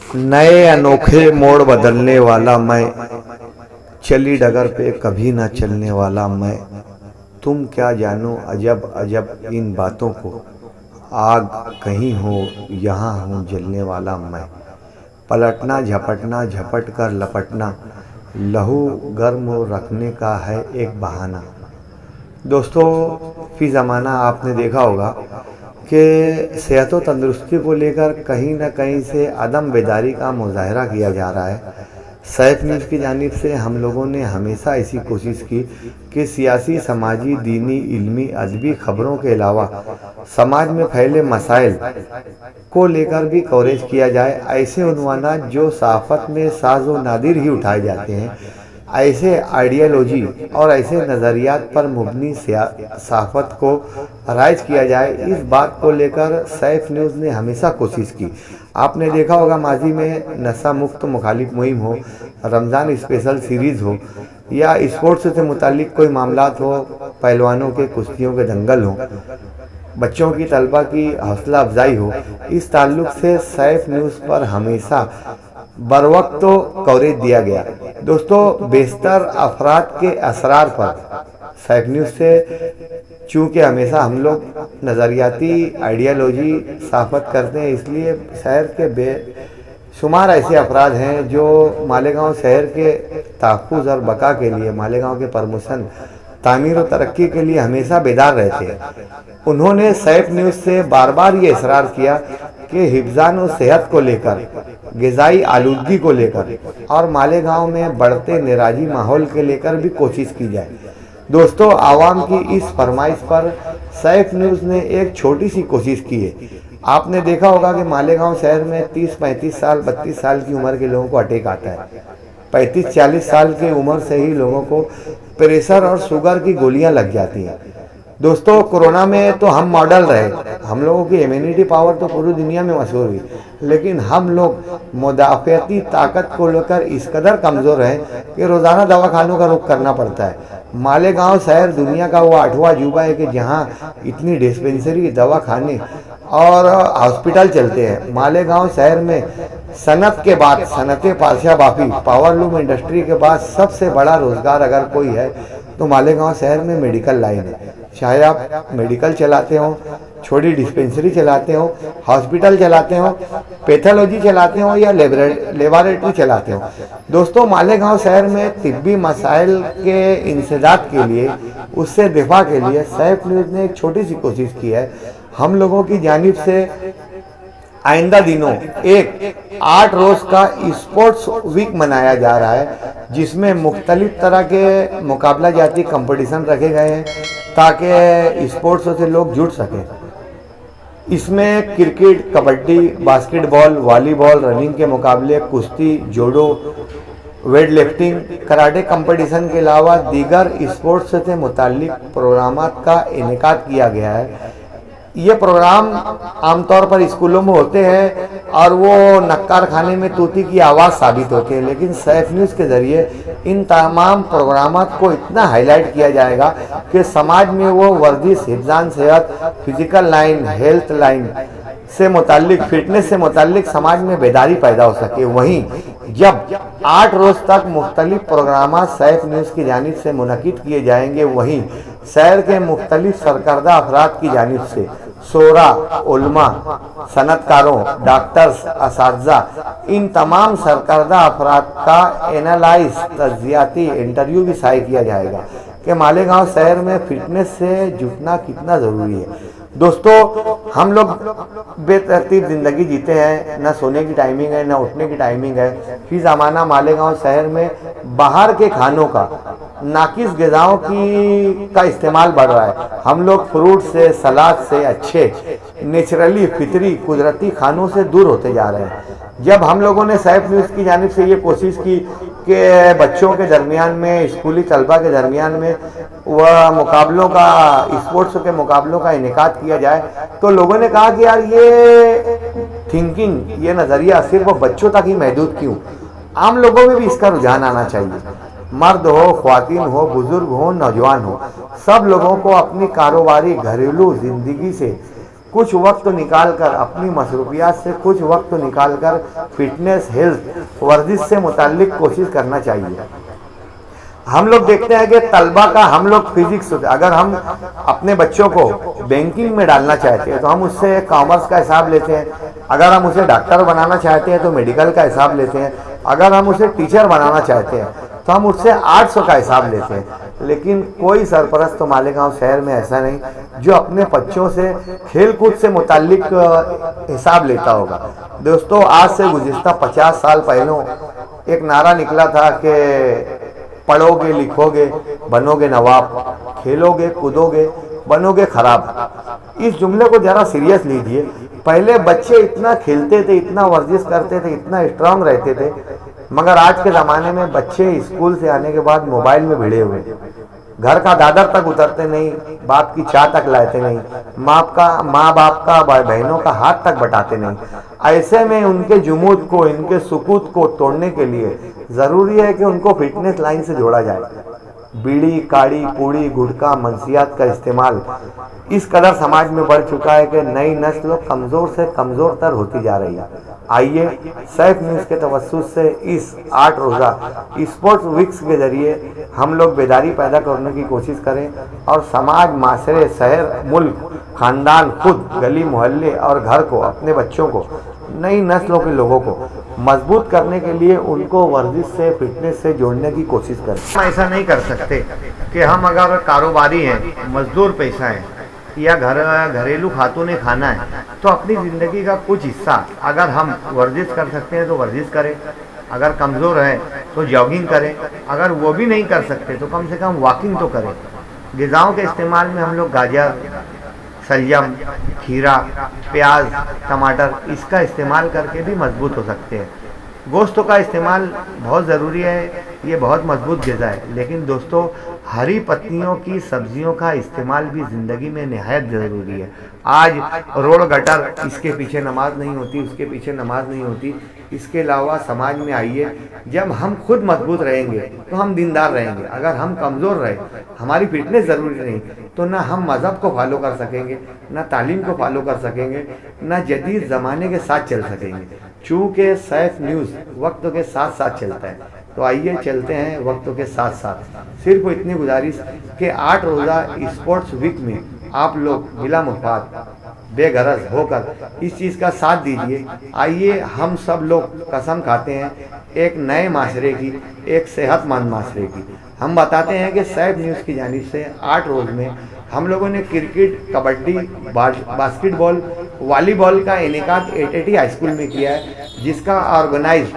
नए अनोखे मोड़ बदलने वाला मैं, चली डगर पे कभी ना चलने वाला मैं। तुम क्या जानो अजब अजब इन बातों को, आग कहीं हो यहाँ हूँ जलने वाला मैं। पलटना झपटना झपट कर लपटना, लहू गर्म रखने का है एक बहाना। दोस्तों, फी ज़माना आपने देखा होगा कि सेहत व तंदुरुस्ती को लेकर कहीं ना कहीं से अदम बेदारी का मुजाहरा किया जा रहा है। सैफ न्यूज़ की जानिब से हम लोगों ने हमेशा ऐसी कोशिश की कि सियासी, समाजी, दीनी, इल्मी, अदबी खबरों के अलावा समाज में फैले मसाइल को लेकर भी कवरेज किया जाए। ऐसे उन्वानात जो सहाफ़त में साज़ व नादिर ही उठाए जाते हैं, ऐसे आइडियोलॉजी और ऐसे नज़रियात पर मुबनी सहाफ़त को राइज किया जाए, इस बात को लेकर सैफ न्यूज़ ने हमेशा कोशिश की। आपने देखा होगा माजी में नशा मुक्त मुखालिफ मुहिम हो, रमज़ान स्पेशल सीरीज़ हो, या स्पोर्ट्स से मुतालिक कोई मामलात हो, पहलवानों के कुश्तियों के दंगल हो, बच्चों की तलबा की हौसला अफजाई हो, इस ताल्लुक़ से सैफ न्यूज़ पर हमेशा बर वक्त तो कवरेज दिया गया। दोस्तों, बेशतर अफराद के असरार पर सैफ न्यूज़ से चूँकि हमेशा हम लोग नज़रियाती आइडियोलॉजी सहाफ़त करते हैं, इसलिए शहर के बेशुमार ऐसे अफराद हैं जो मालेगांव शहर के तहफ़्फ़ुज़ और बका के लिए, मालेगांव के प्रमोशन, तामीर और तरक्की के लिए हमेशा बेदार रहते हैं। उन्होंने सैफ न्यूज़ से बार बार ये इसरार किया कि हिफ्ज़ान और सेहत को लेकर, ग़िज़ाई आलूदगी को लेकर और मालेगांव में बढ़ते निराजी माहौल के लेकर भी कोशिश की जाए। दोस्तों, आवाम की इस फरमाइश पर सैफ न्यूज़ ने एक छोटी सी कोशिश की है। आपने देखा होगा कि मालेगांव शहर में 30-35 साल, 32 साल की उम्र के लोगों को अटैक आता है। 35-40 साल की उम्र से ही लोगों को प्रेशर और शुगर की गोलियां लग जाती हैं। दोस्तों, कोरोना में तो हम मॉडल रहे, हम लोगों की इम्यूनिटी पावर तो पूरी दुनिया में मशहूर हुई, लेकिन हम लोग मुदाफ़ाती ताकत को लेकर इस कदर कमज़ोर हैं कि रोज़ाना दवाखानों का रुख करना पड़ता है। मालेगांव शहर दुनिया का वो 8वां अजूबा है कि जहाँ इतनी डिस्पेंसरी, दवाखाने और हॉस्पिटल चलते हैं। मालेगांव शहर में सनत के बाद, सनत पारशा बाफी, पावरलूम इंडस्ट्री के बाद सबसे बड़ा रोज़गार अगर कोई है तो मालेगांव शहर में मेडिकल लाइन है। चाहे आप मेडिकल चलाते हो, छोटी डिस्पेंसरी चलाते हो, हॉस्पिटल चलाते हो, पैथोलॉजी चलाते हो या लेबोरेटरी चलाते हो। दोस्तों, मालेगांव शहर में तिब्बी मसाइल के इंसदाद के लिए, उससे दिफा के लिए सैफ न्यूज़ ने एक छोटी सी कोशिश की है। हम लोगों की जानिब से आइंदा दिनों एक 8 रोज़ का स्पोर्ट्स वीक मनाया जा रहा है, जिसमें मुख्तलिफ तरह के मुकाबला जाती कंपटीशन रखे गए हैं ताकि स्पोर्ट्स से लोग जुड़ सकें। इसमें cricket, kabaddi, basketball, volleyball, running के मुकाबले, कुश्ती, जोडो, वेट लिफ्टिंग, कराटे कंपटीशन के अलावा दीगर स्पोर्ट्स से मुताल्लिक प्रोग्रामात का इनेकाद किया गया है। ये प्रोग्राम आमतौर पर स्कूलों में होते हैं और वो नक्कार खाने में तूती की आवाज़ साबित होते हैं, लेकिन सैफ न्यूज़ के ज़रिए इन तमाम प्रोग्रामात को इतना हाईलाइट किया जाएगा कि समाज में वो वर्जिश, हिफ्ज़ान सेहत, फिज़िकल लाइन, हेल्थ लाइन से मुताल्लिक, फिटनेस से मुताल्लिक समाज में बेदारी पैदा हो सके। वहीं जब 8 रोज़ तक मुख्तलिफ प्रोग्राम सैफ न्यूज़ की जानिब से मुनक़िद किए जाएंगे, वहीं शहर के मुख्तलिफ सरकर्दा अफराद की जानिब से शोरा, उलमा, सनतकारों, डॉक्टर्स, असातिज़ा, इन तमाम सरकर्दा अफराद का एनालाइज, तज्ज़ियाती इंटरव्यू भी शाये किया जाएगा कि मालेगांव शहर में फिटनेस से जुटना कितना ज़रूरी है। दोस्तों, हम लोग बेतरतीब ज़िंदगी जीते हैं, ना सोने की टाइमिंग है, ना उठने की टाइमिंग है। फी ज़माना मालेगांव शहर में बाहर के खानों का, नाकिस ग़िज़ाओं का इस्तेमाल बढ़ रहा है। हम लोग फ्रूट से, सलाद से, अच्छे नेचुरली, फितरी, कुदरती खानों से दूर होते जा रहे हैं। जब हम लोगों ने सैफ न्यूज़ की जानिब से ये कोशिश की कि बच्चों के दरमियान में, स्कूली तलबा के दरमियान में वह मुकाबलों का, स्पोर्ट्स के मुकाबलों का इनेकाद किया जाए, तो लोगों ने कहा कि यार ये थिंकिंग, ये नज़रिया सिर्फ बच्चों तक ही महदूद क्यों, आम लोगों में भी इसका रुझान आना चाहिए। मर्द हो, ख्वातीन हो, बुजुर्ग हो, नौजवान हो, सब लोगों को अपनी कारोबारी घरेलू ज़िंदगी से कुछ वक्त निकाल कर, अपनी मसरूफियात से कुछ वक्त निकाल कर फिटनेस, हेल्थ, वर्जिश से मुताल्लिक कोशिश करना चाहिए। हम लोग देखते हैं कि तलबा का हम लोग फिजिक्स, अगर हम अपने बच्चों को बैंकिंग में डालना चाहते हैं तो हम उससे कॉमर्स का हिसाब लेते हैं, अगर हम उसे डॉक्टर बनाना चाहते हैं तो मेडिकल का हिसाब लेते हैं, अगर हम उसे टीचर बनाना चाहते हैं तो हम उससे 800 का हिसाब लेते हैं। लेकिन कोई सरपरस्त तो मालेगांव शहर में ऐसा नहीं जो अपने बच्चों से खेल कूद से मुताल्लिक हिसाब लेता होगा। दोस्तों, आज से गुज़िश्ता 50 साल पहले एक नारा निकला था कि पढ़ोगे लिखोगे बनोगे नवाब, खेलोगे कूदोगे बनोगे खराब। इस जुमले को ज़रा सीरियस लीजिए। पहले बच्चे इतना खेलते थे, इतना वर्जिश करते थे, इतना स्ट्रांग रहते थे, मगर आज के ज़माने में बच्चे स्कूल से आने के बाद मोबाइल में भिड़े हुए, घर का दादर तक उतरते नहीं, बाप की चाय तक लाते नहीं, माँ बाप का बहनों का हाथ तक बटाते नहीं। ऐसे में उनके जुमूद को, इनके सुकूत को तोड़ने के लिए ज़रूरी है कि उनको फिटनेस लाइन से जोड़ा जाए। बीड़ी, काड़ी, पूड़ी, गुटखा, मंशियात का इस्तेमाल इस कदर समाज में बढ़ चुका है कि नई नस्ल कमज़ोर से कमज़ोर तर होती जा रही है। आइए सैफ न्यूज़ के तवज्जुह से इस 8 रोज़ा स्पोर्ट्स वीक्स के ज़रिए हम लोग बेदारी पैदा करने की कोशिश करें और समाज, माशरे, शहर, मुल्क, ख़ानदान, खुद, गली मोहल्ले और घर को, अपने बच्चों को, नई नस्लों के लोगों को मजबूत करने के लिए उनको वर्जिश से, फिटनेस से जोड़ने की कोशिश करें। हम ऐसा नहीं कर सकते कि हम अगर कारोबारी हैं, मजदूर पेशा हैं या घरेलू खातून खाना है तो अपनी ज़िंदगी का कुछ हिस्सा अगर हम वर्जिश कर सकते हैं तो वर्जिश करें, अगर कमज़ोर है तो जॉगिंग करें, अगर वो भी नहीं कर सकते तो कम से कम वॉकिंग तो करें। ग़िज़ाओं के इस्तेमाल में हम लोग गाजर, सलजम, खीरा, प्याज, टमाटर इसका इस्तेमाल करके भी मजबूत हो सकते हैं। गोश्त का इस्तेमाल बहुत ज़रूरी है, ये बहुत मजबूत ग़िज़ा है। लेकिन दोस्तों, हरी पत्तियों की सब्जियों का इस्तेमाल भी ज़िंदगी में निहायत ज़रूरी है। आज रोड गटर, इसके पीछे नमाज नहीं होती, उसके पीछे नमाज नहीं होती। इसके अलावा समाज में आइए, जब हम खुद मजबूत रहेंगे तो हम दीनदार रहेंगे। अगर हम कमज़ोर रहे, हमारी फिटनेस ज़रूरी नहीं, तो ना हम मज़हब को फॉलो कर सकेंगे, ना तालीम को फॉलो कर सकेंगे, ना जदीद ज़माने के साथ चल सकेंगे। चूँकि सैफ न्यूज़ वक्त के साथ साथ चलता है, तो आइए चलते हैं वक्त के साथ साथ। सिर्फ इतनी गुजारिश कि 8 रोज़ा स्पोर्ट्स वीक में आप लोग बिला मुफाद, बेगरज होकर इस चीज़ का साथ दीजिए। आइए हम सब लोग कसम खाते हैं एक नए माशरे की, एक सेहतमंद माशरे की। हम बताते हैं कि सैफ न्यूज़ की जानिब से 8 रोज़ में हम लोगों ने क्रिकेट, कबड्डी, बास्केटबॉल, वॉलीबॉल का इनेकाद एटीटी हाई स्कूल में किया है, जिसका organise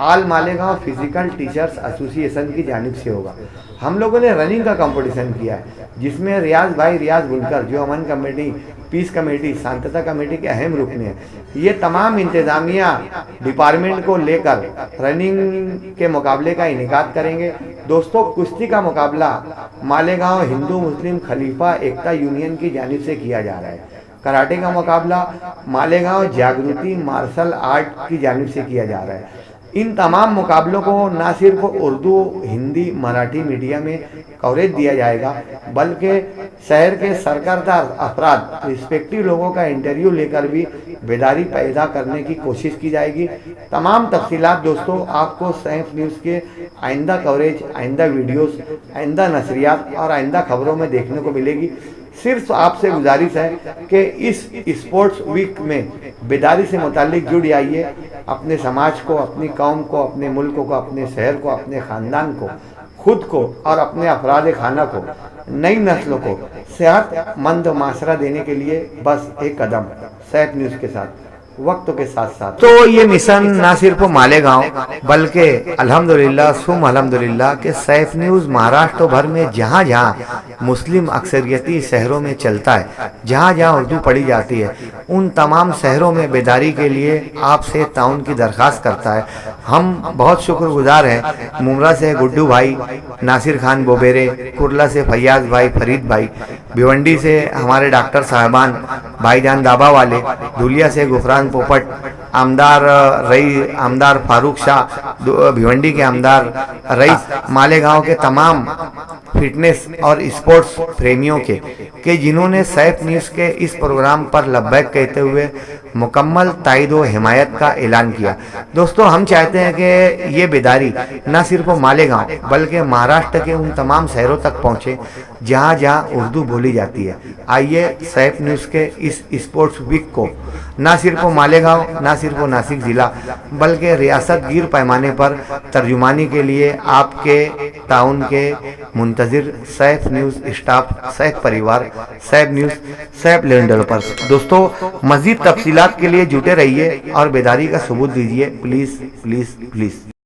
all Malegaon physical teachers association की जानिब से होगा। हम लोगों ने रनिंग का कंपटीशन किया है, जिसमें रियाज बुनकर, जो अमन कमेटी, पीस कमेटी, शांतता कमेटी के अहम रुकन हैं, ये तमाम इंतज़ामिया डिपार्टमेंट को लेकर रनिंग के मुकाबले का इनेकाद करेंगे। दोस्तों, कुश्ती का मुकाबला मालेगांव हिंदू मुस्लिम खलीफा एकता यूनियन की जानिब से किया जा रहा है। कराटे का मुकाबला मालेगांव जागृति मार्शल आर्ट की जानिब से किया जा रहा है। इन तमाम मुकाबलों को ना सिर्फ उर्दू, हिंदी, मराठी मीडिया में कवरेज दिया जाएगा, बल्कि शहर के सरकर्दार अफराद, रिस्पेक्टिव लोगों का इंटरव्यू लेकर भी बेदारी पैदा करने की कोशिश की जाएगी। तमाम तफसीलात दोस्तों आपको सैफ न्यूज़ के आइंदा कवरेज, आइंदा वीडियोस, आइंदा नशरियात और आइंदा खबरों में देखने को मिलेगी। सिर्फ आपसे गुजारिश है कि इस स्पोर्ट्स वीक में बेदारी से मुताल्लिक जुड़ जाइए। अपने समाज को, अपनी कौम को, अपने मुल्क को, अपने शहर को, अपने ख़ानदान को, खुद को और अपने अफराद खाना को, नई नस्लों को सेहतमंद माशरा देने के लिए बस एक कदम सैफ न्यूज़ के साथ, वक्त के साथ साथ। तो ये मिशन ना सिर्फ मालेगांव बल्कि अल्हम्दुलिल्लाह सुम अल्हम्दुलिल्लाह के सैफ न्यूज़ महाराष्ट्र भर में जहाँ जहाँ मुस्लिम अक्सरियती शहरों में चलता है, जहाँ जहाँ उर्दू पढ़ी जाती है, उन तमाम शहरों में बेदारी के लिए आपसे ताउन की दरख्वास्त करता है। हम बहुत शुक्रगुजार हैं मुमरा से गुड्डू भाई, नासिर खान बोबेरे, कुरला से फैयाज भाई, फरीद भाई, भिवंडी से हमारे डॉक्टर साहबान, भाईजान दाबा वाले, धुलिया से गुफरान पोपट, आमदार फारूक शाह, भिवंडी के आमदार रईस, मालेगांव के तमाम फिटनेस और स्पोर्ट्स प्रेमियों के जिन्होंने सैफ न्यूज़ के इस प्रोग्राम पर लब्बैक कहते हुए मुकम्मल ताईद व हिमायत का ऐलान किया। दोस्तों, हम चाहते हैं कि ये बेदारी न सिर्फ मालेगांव बल्कि महाराष्ट्र के उन तमाम शहरों तक पहुँचे जहाँ जहाँ उर्दू बोली जाती है। आइए सैफ न्यूज़ के इस स्पोर्ट्स वीक को न सिर्फ मालेगांव, न सिर्फ नासिक ज़िला बल्कि रियासत गिर पैमाने पर तर्जुमानी के लिए आपके ताउन के मुंतज़िर सैफ न्यूज़ स्टाफ, सैफ परिवार, Saif news, Saif land developers. दोस्तों, मज़ीद तफसीलात के लिए जुटे रहिए और बेदारी का सबूत दीजिए, प्लीज़ प्लीज़ प्लीज़।